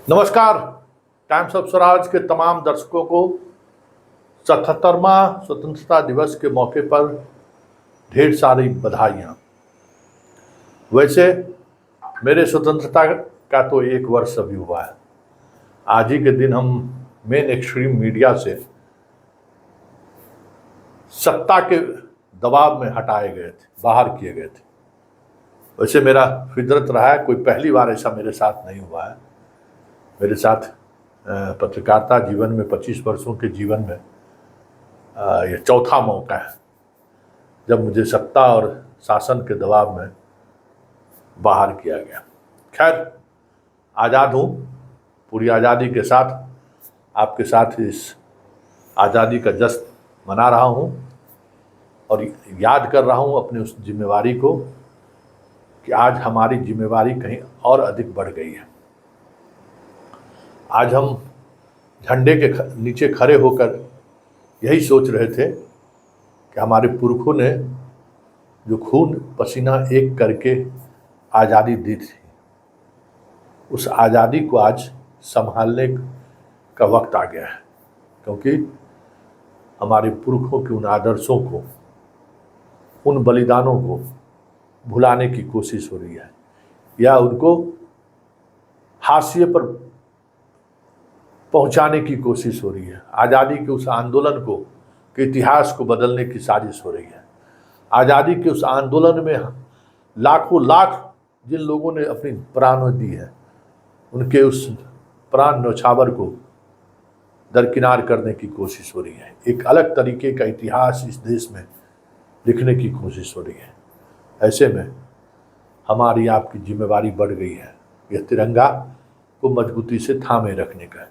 नमस्कार। Times of Swaraj के तमाम दर्शकों को 77वां स्वतंत्रता दिवस के मौके पर ढेर सारी बधाइयाँ। वैसे मेरे स्वतंत्रता का तो 1 वर्ष अभी हुआ है। आज ही के दिन हम मेन एक्सट्रीम मीडिया से सत्ता के दबाव में हटाए गए थे, बाहर किए गए थे। वैसे मेरा फितरत रहा है, कोई पहली बार ऐसा मेरे साथ नहीं हुआ है। मेरे साथ पत्रकारिता जीवन में 25 वर्षों के जीवन में यह चौथा मौका है जब मुझे सत्ता और शासन के दबाव में बाहर किया गया। खैर, आज़ाद हूँ, पूरी आज़ादी के साथ आपके साथ इस आज़ादी का जश्न मना रहा हूँ और याद कर रहा हूँ अपनी उस जिम्मेवारी को कि आज हमारी जिम्मेवारी कहीं और अधिक बढ़ गई है। आज हम झंडे के नीचे खड़े होकर यही सोच रहे थे कि हमारे पुरखों ने जो खून पसीना एक करके आज़ादी दी थी, उस आज़ादी को आज संभालने का वक्त आ गया है, क्योंकि हमारे पुरखों के उन आदर्शों को, उन बलिदानों को भुलाने की कोशिश हो रही है या उनको हाशिए पर पहुंचाने की कोशिश हो रही है। आज़ादी के उस आंदोलन को, के इतिहास को बदलने की साजिश हो रही है। आज़ादी के उस आंदोलन में लाखों लाख जिन लोगों ने अपनी प्राण दी है, उनके उस प्राण न्यौछावर को दरकिनार करने की कोशिश हो रही है। एक अलग तरीके का इतिहास इस देश में लिखने की कोशिश हो रही है। ऐसे में हमारी आपकी जिम्मेवारी बढ़ गई है, यह तिरंगा को मजबूती से थामे रखने का।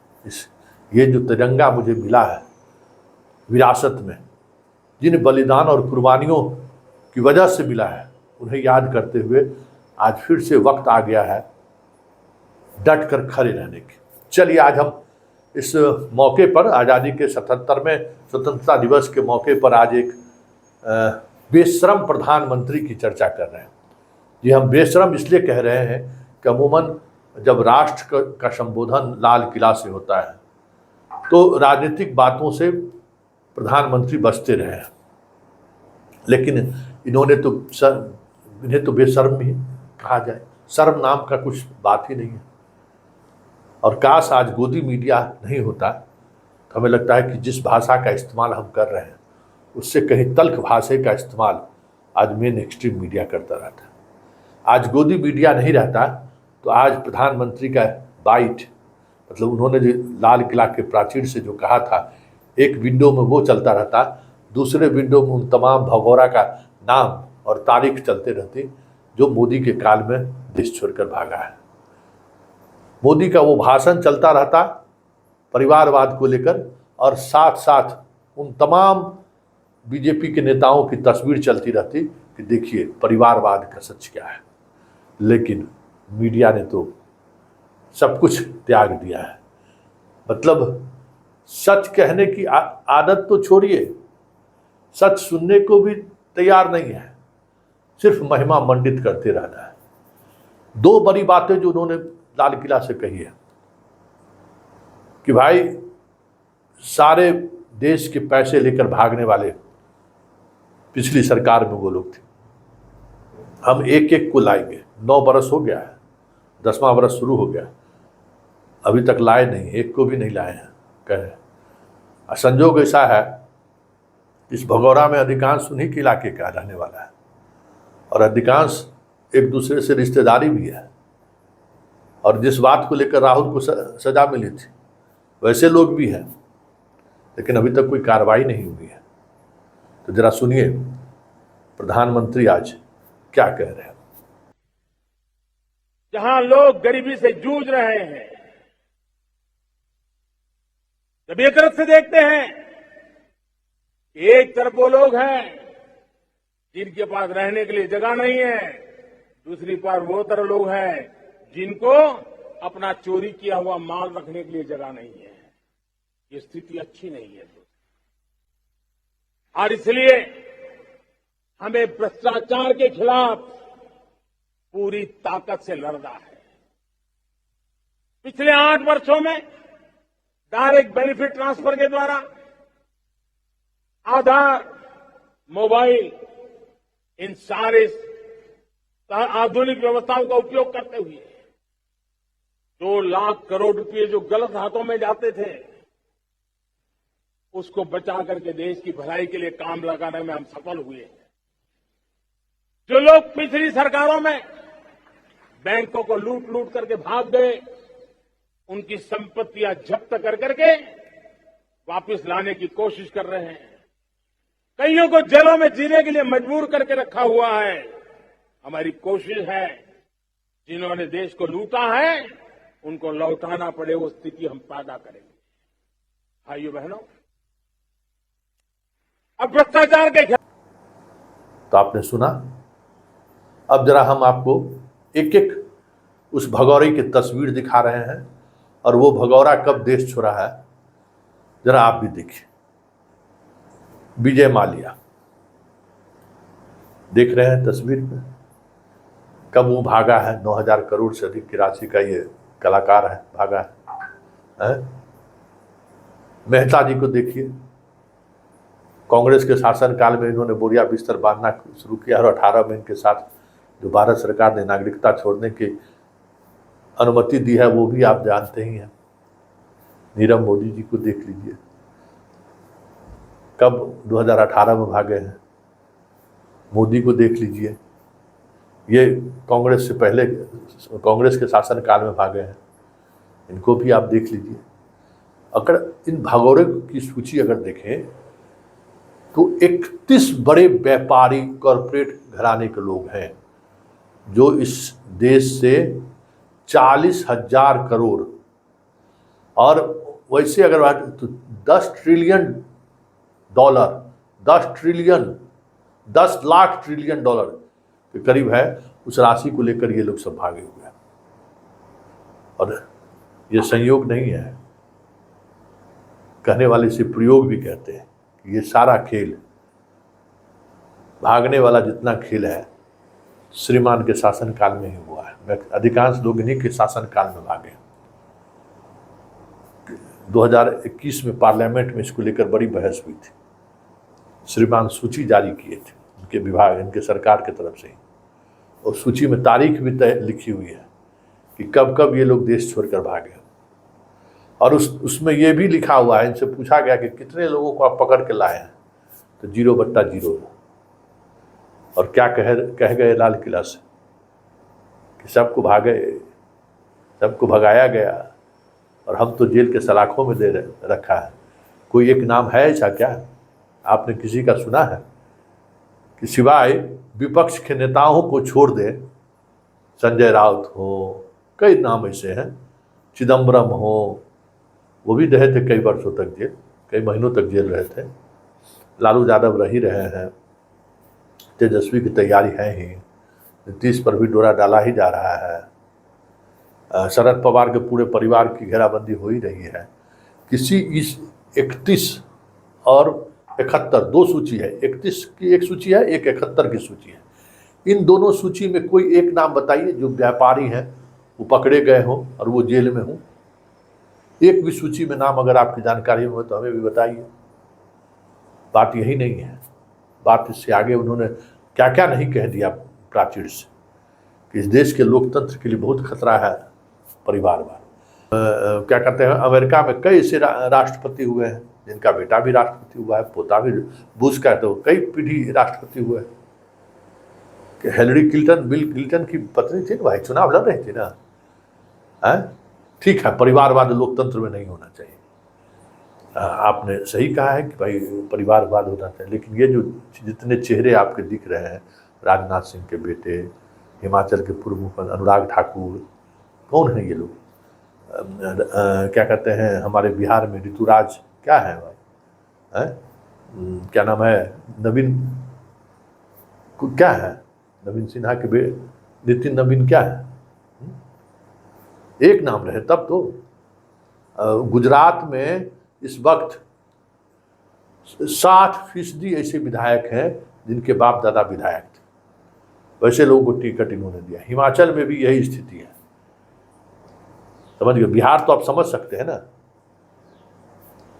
ये जो तिरंगा मुझे मिला है विरासत में, जिन बलिदान और कुर्बानियों की वजह से मिला है, उन्हें याद करते हुए आज फिर से वक्त आ गया है डट कर खड़े रहने की। चलिए, आज हम इस मौके पर, आज़ादी के 77वें स्वतंत्रता दिवस के मौके पर, आज एक बेशरम प्रधानमंत्री की चर्चा कर रहे हैं। जी, हम बेशरम इसलिए कह रहे हैं कि अमूमन जब राष्ट्र का संबोधन लाल किला से होता है तो राजनीतिक बातों से प्रधानमंत्री बचते रहे हैं, लेकिन इन्हें तो बेशर्म ही कहा जाए। शर्म नाम का कुछ बात ही नहीं है। और काश आज गोदी मीडिया नहीं होता तो हमें लगता है कि जिस भाषा का इस्तेमाल हम कर रहे हैं उससे कहीं तल्ख भाषा का इस्तेमाल आज मेन एक्सट्रीम मीडिया करता रहता है। आज गोदी मीडिया नहीं रहता तो आज प्रधानमंत्री का बाइट, मतलब उन्होंने जो लाल किला के प्राचीर से जो कहा था, एक विंडो में वो चलता रहता, दूसरे विंडो में उन तमाम भगोड़ा का नाम और तारीख चलते रहती जो मोदी के काल में देश छोड़कर भागा है। मोदी का वो भाषण चलता रहता परिवारवाद को लेकर, और साथ साथ उन तमाम बीजेपी के नेताओं की तस्वीर चलती रहती कि देखिए परिवारवाद का सच क्या है। लेकिन मीडिया ने तो सब कुछ त्याग दिया है। मतलब सच कहने की आदत तो छोड़िए, सच सुनने को भी तैयार नहीं है, सिर्फ महिमा मंडित करते रहना है। दो बड़ी बातें जो उन्होंने लाल किला से कही है कि भाई सारे देश के पैसे लेकर भागने वाले पिछली सरकार में वो लोग थे, हम एक एक को लाएंगे। 9 बरस हो गया है, 10वां बरस शुरू हो गया, अभी तक लाए नहीं, एक को भी नहीं लाए हैं कहे। संजोग ऐसा है इस भगौड़ा में अधिकांश उन्हीं के इलाके का रहने वाला है और अधिकांश एक दूसरे से रिश्तेदारी भी है। और जिस बात को लेकर राहुल को सजा मिली थी वैसे लोग भी हैं, लेकिन अभी तक कोई कार्रवाई नहीं हुई है। तो जरा सुनिए प्रधानमंत्री आज क्या कह रहे हैं। जहां लोग गरीबी से जूझ रहे हैं, जब एक तरफ से देखते हैं एक तरफ वो लोग हैं जिनके पास रहने के लिए जगह नहीं है, दूसरी तरफ वो तरह लोग हैं जिनको अपना चोरी किया हुआ माल रखने के लिए जगह नहीं है। ये स्थिति अच्छी नहीं है और इसलिए हमें भ्रष्टाचार के खिलाफ पूरी ताकत से लड़ना है। पिछले 8 वर्षों में डायरेक्ट बेनिफिट ट्रांसफर के द्वारा आधार, मोबाइल, इन सारे आधुनिक व्यवस्थाओं का उपयोग करते हुए 2 लाख करोड़ रुपए जो गलत हाथों में जाते थे, उसको बचा करके देश की भलाई के लिए काम लगाने में हम सफल हुए हैं। जो लोग पिछली सरकारों में बैंकों को लूट लूट करके भाग गए, उनकी संपत्तियां जब्त कर करके वापस लाने की कोशिश कर रहे हैं। कईयों को जेलों में जीने के लिए मजबूर करके रखा हुआ है। हमारी कोशिश है जिन्होंने देश को लूटा है उनको लौटाना पड़े, वो स्थिति हम पैदा करेंगे। भाइयों बहनों, अब भ्रष्टाचार के तो आपने सुना। अब जरा हम आपको एक एक उस भगौरे की तस्वीर दिखा रहे हैं और वो भगौरा कब देश छोड़ा है जरा आप भी देखिए। विजय माल्या देख रहे हैं तस्वीर में, कब वो भागा है। 9,000 करोड़ से अधिक की राशि का ये कलाकार है, भागा है। मेहता जी को देखिए, कांग्रेस के शासनकाल में इन्होंने बोरिया बिस्तर बांधना शुरू किया और 18 में इनके साथ जो भारत सरकार ने नागरिकता छोड़ने की अनुमति दी है वो भी आप जानते ही हैं। नीरव मोदी जी को देख लीजिए, कब 2018 में भागे हैं। मोदी को देख लीजिए, ये कांग्रेस से पहले कांग्रेस के शासनकाल में भागे हैं, इनको भी आप देख लीजिए। अगर इन भगौरे की सूची अगर देखें तो 31 बड़े व्यापारी कॉरपोरेट घराने के लोग हैं जो इस देश से 40,000 करोड़ और वैसे अगर बात तो 10 trillion dollar, 10 lakh trillion dollar के करीब है, उस राशि को लेकर ये लोग सब भागे हुए हैं। और ये संयोग नहीं है, कहने वाले से प्रयोग भी कहते हैं कि ये सारा खेल, भागने वाला जितना खेल है श्रीमान के शासनकाल में ही हुआ है। अधिकांश लोग इन्हीं के शासनकाल में भागे। 2021 में पार्लियामेंट में इसको लेकर बड़ी बहस हुई थी। श्रीमान सूची जारी किए थे इनके विभाग, इनके सरकार की तरफ से ही, और सूची में तारीख भी तय लिखी हुई है कि कब कब ये लोग देश छोड़कर भागे। और उसमें ये भी लिखा हुआ है, इनसे पूछा गया कि कितने लोगों को आप पकड़ के लाए हैं, तो 0/0। और क्या कह गए लाल किला से कि सबको भगाया गया और हम तो जेल के सलाखों में दे रखा है। कोई एक नाम है ऐसा क्या? आपने किसी का सुना है कि सिवाय विपक्ष के नेताओं को छोड़ दे, संजय राउत हो, कई नाम ऐसे हैं, चिदम्बरम हो, वो भी रहे थे कई वर्षों तक जेल, कई महीनों तक जेल रहे थे। लालू यादव रह ही रहे हैं, तेजस्वी की तैयारी है ही, नीतीश पर भी डोरा डाला ही जा रहा है, शरद पवार के पूरे परिवार की घेराबंदी हो ही रही है। किसी इस 31 और 71 दो सूची है, 31 की एक सूची है, एक 71 की सूची है। इन दोनों सूची में कोई एक नाम बताइए जो व्यापारी हैं, वो पकड़े गए हों और वो जेल में हों। एक भी सूची में नाम अगर आपकी जानकारी में हो तो हमें भी बताइए। बात यही नहीं है, बात इससे आगे उन्होंने क्या क्या नहीं कह दिया प्राचीर से कि इस देश के लोकतंत्र के लिए बहुत खतरा है परिवारवाद। क्या कहते हैं, अमेरिका में कई ऐसे राष्ट्रपति हुए हैं जिनका बेटा भी राष्ट्रपति हुआ है, पोता भी, बुश का तो कई पीढ़ी राष्ट्रपति हुए हैं। कि हिलरी क्लिंटन, बिल क्लिंटन की पत्नी थी, भाई चुनाव लड़ रही थी ना। ठीक है, परिवारवाद लोकतंत्र में नहीं होना चाहिए, आपने सही कहा है कि भाई परिवारवाद होना चाहिए। लेकिन ये जो जितने चेहरे आपके दिख रहे हैं, राजनाथ सिंह के बेटे, हिमाचल के पूर्व मुख्यमंत्री अनुराग ठाकुर, कौन है ये लोग? क्या कहते हैं, हमारे बिहार में ऋतुराज क्या है भाई, क्या नाम है, नवीन क्या है, नवीन सिन्हा के नितिन नवीन क्या है, एक नाम रहे तब तो। गुजरात में इस वक्त 60% ऐसे विधायक हैं जिनके बाप दादा विधायक थे, वैसे लोगों को टिकट इन्होंने दिया। हिमाचल में भी यही स्थिति है। समझ गए। बिहार तो आप समझ सकते हैं ना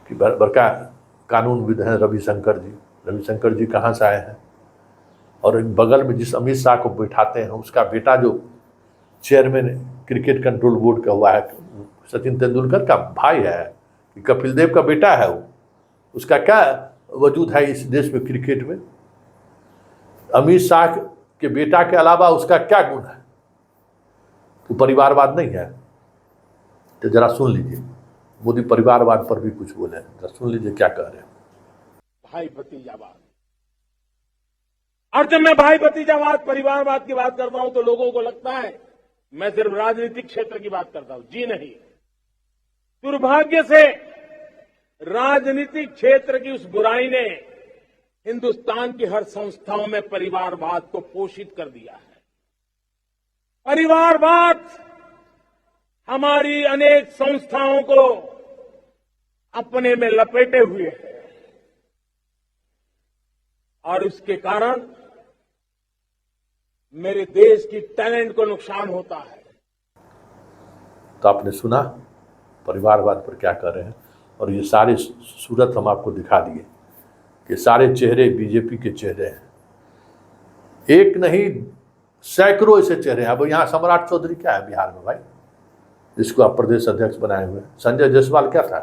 कि बड़का कानूनविद हैं रविशंकर जी। रविशंकर जी कहाँ से आए हैं? और बगल में जिस अमित शाह को बैठाते हैं उसका बेटा जो चेयरमैन क्रिकेट कंट्रोल बोर्ड का हुआ है, सचिन तेंदुलकर का भाई है कि कपिल देव का बेटा है वो, उसका क्या वजूद है इस देश में क्रिकेट में? अमित शाह के बेटा के अलावा उसका क्या गुण है? तो परिवारवाद नहीं है? तो जरा सुन लीजिए, मोदी परिवारवाद पर भी कुछ बोले, जरा सुन लीजिए क्या कह रहे हैं। भाई भतीजावाद। और जब मैं भाई भतीजावाद परिवारवाद की बात करता हूं तो लोगों को लगता है मैं सिर्फ राजनीतिक क्षेत्र की बात करता हूं। जी नहीं, दुर्भाग्य से राजनीतिक क्षेत्र की उस बुराई ने हिंदुस्तान की हर संस्थाओं में परिवारवाद को पोषित कर दिया है। परिवारवाद हमारी अनेक संस्थाओं को अपने में लपेटे हुए है और इसके कारण मेरे देश की टैलेंट को नुकसान होता है। तो आपने सुना परिवारवाद पर क्या कर रहे हैं, और ये सारे सूरत हम आपको दिखा दिए कि सारे चेहरे बीजेपी के चेहरे हैं, एक नहीं सैकड़ों ऐसे चेहरे हैं। अब यहाँ सम्राट चौधरी क्या है बिहार में भाई, जिसको आप प्रदेश अध्यक्ष बनाए हुए? संजय जायसवाल क्या था?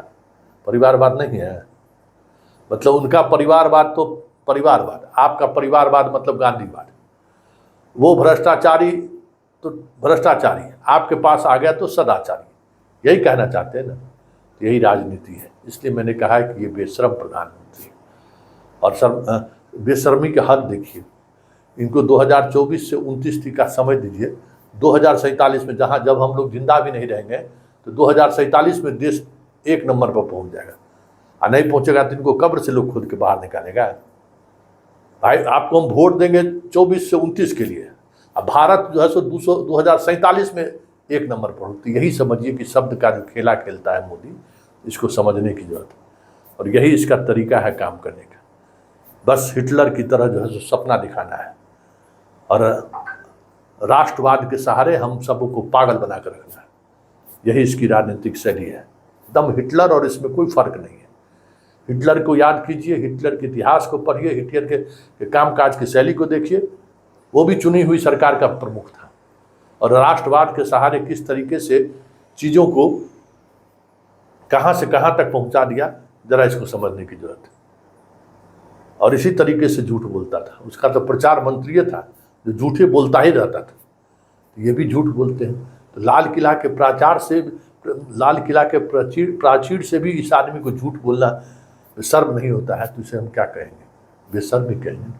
परिवारवाद नहीं है? मतलब उनका परिवारवाद तो परिवारवाद, आपका परिवारवाद मतलब गांधीवाद। वो भ्रष्टाचारी तो भ्रष्टाचारी, आपके पास आ गया तो सदाचारी, यही कहना चाहते हैं ना? तो यही राजनीति है। इसलिए मैंने कहा है कि ये बेशर्म प्रधानमंत्री, और बेशर्मी के हद देखिए। इनको 2024 से 29 तक का समय दीजिए, 2047 में जब हम लोग जिंदा भी नहीं रहेंगे तो 2047 में देश 1 नंबर पर पहुंच जाएगा। और नहीं पहुंचेगा तो इनको कब्र से लोग खुद के बाहर निकालेगा। भाई आपको हम वोट देंगे 24 से 29 के लिए, अब भारत जो है सो 2047 में 1 नंबर पर हो। तो यही समझिए कि शब्द का जो खेला खेलता है मोदी, इसको समझने की जरूरत है। और यही इसका तरीका है काम करने का, बस हिटलर की तरह जो है सो सपना दिखाना है और राष्ट्रवाद के सहारे हम सबको पागल बना कर रखना है। यही इसकी राजनीतिक शैली है, एकदम हिटलर, और इसमें कोई फर्क नहीं है। हिटलर को याद कीजिए, हिटलर के इतिहास को पढ़िए, हिटलर के कामकाज की शैली को देखिए। वो भी चुनी हुई सरकार का प्रमुख था, और राष्ट्रवाद के सहारे किस तरीके से चीज़ों को कहाँ से कहाँ तक पहुँचा दिया, जरा इसको समझने की जरूरत है। और इसी तरीके से झूठ बोलता था, उसका तो प्रचार मंत्री था जो झूठे बोलता ही रहता था। तो ये भी झूठ बोलते हैं। तो लाल किला के प्राचीर से भी इस आदमी को झूठ बोलना शर्म नहीं होता है, तो इसे हम क्या कहेंगे? बेशर्मी कहेंगे।